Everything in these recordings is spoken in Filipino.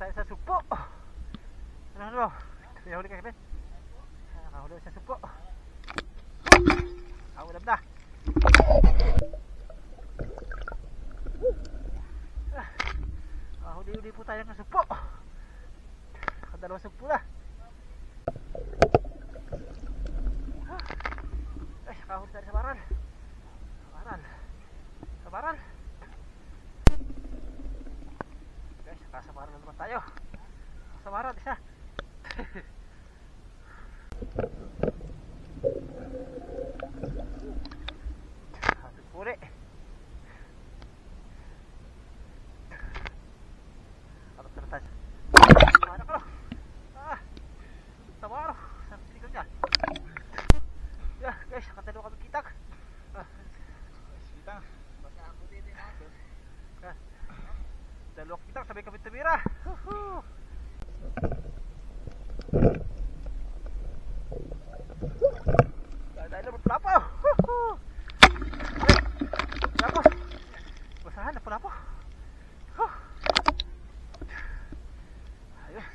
tayo sa sugpo. Ano? May huli ka, Kevin? Nakahuli sa sugpo. Ulam na. Huli-huli po tayo ng sugpo. Nakadalawang sugpo na. Ay, nakahuli tayo sa baral. Sa baral. Guys, nakasabaran na naman tayo. Nakasabaran, isa. Happy puli. Harap na tayo. Ano ko? Tabaro. Saan sinigaw niya? Yeah, guys, nakatalo kami kitag. Kitang. Baka ako din ako. Dalawang kitang, sabay kami tumira. Dahil na magpulapaw. Pulapaw. Basahan na pulapaw. Ayun.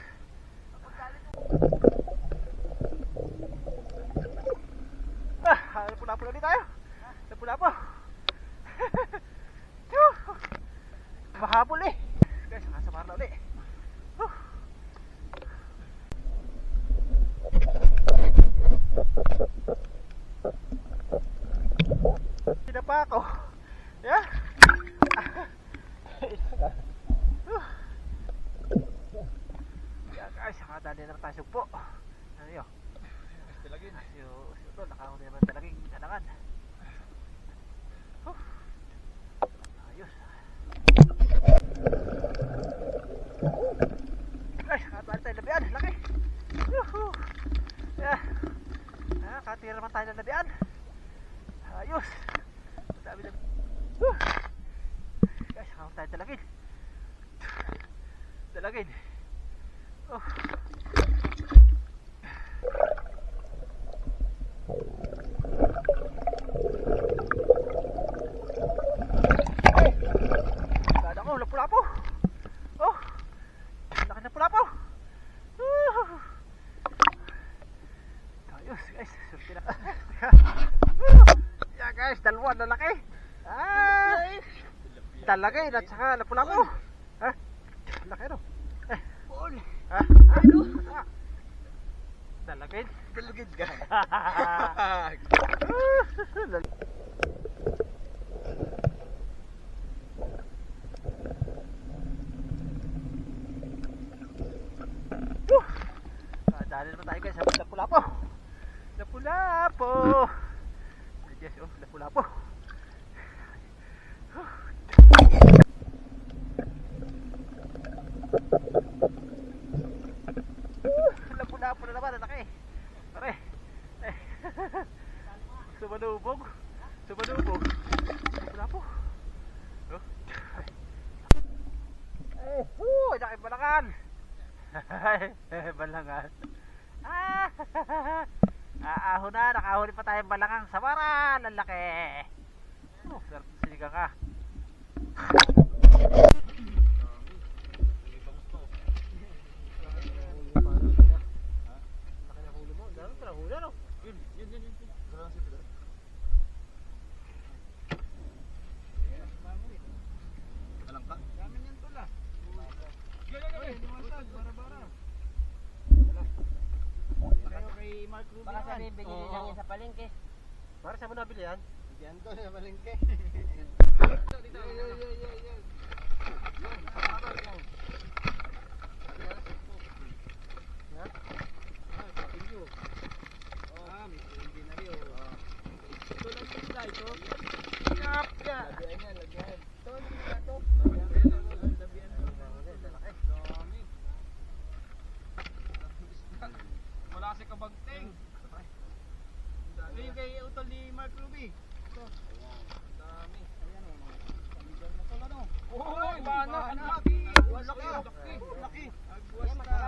Pulapaw ulit tayo. Pulapaw. Mahabol eh. Guys, nakasamar na ulit. Sinapa ako. Yeah. Yeah guys, nakadali na tayo sugpo. Ano yun? Talagin. Yung nakahuli naman talagin kanangan. Ayos. Guys, nakadali tayo labian. Laki. Yeah. Nakatira naman tayo ng labian. Ayos. Dami na. Guys, nakahuli tayo talagin. Talagin. Gada ko, lapu-lapu. Laki na pulapo. Ayos guys, surti na. Yeah guys, dalawa na laki. Talagay at saka lapu-lapu. Laki no. Ano? Dalagin. Dalagin ka. Dali naman tayo guys sa lapu-lapu. Lapu-lapu. Yes, lapu-lapu. Lapu-lapu na naman, laki. Pare. Sumanubog. Lapu-lapu. Laki balangan. Balangan. Ahon na, nakahuli pa tayong balangang sa baral. Ang laki. Sinigang ka. Baka sabihin, binili lang yan sa palengke. Para saan mo nabili yan? Diyan to sa palengke. Dito. Wala kasi kabagting. Ito yung kay utol ni Mark Ruby. Ito. Dami. Ayan o. Pamigal na pala no. Oy, bana. Ang laki. Laki. Agwas na.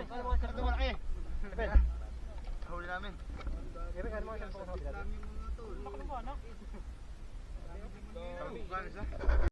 Yan. Huli namin. Dami mga tol. Laki na ba anak? Dami.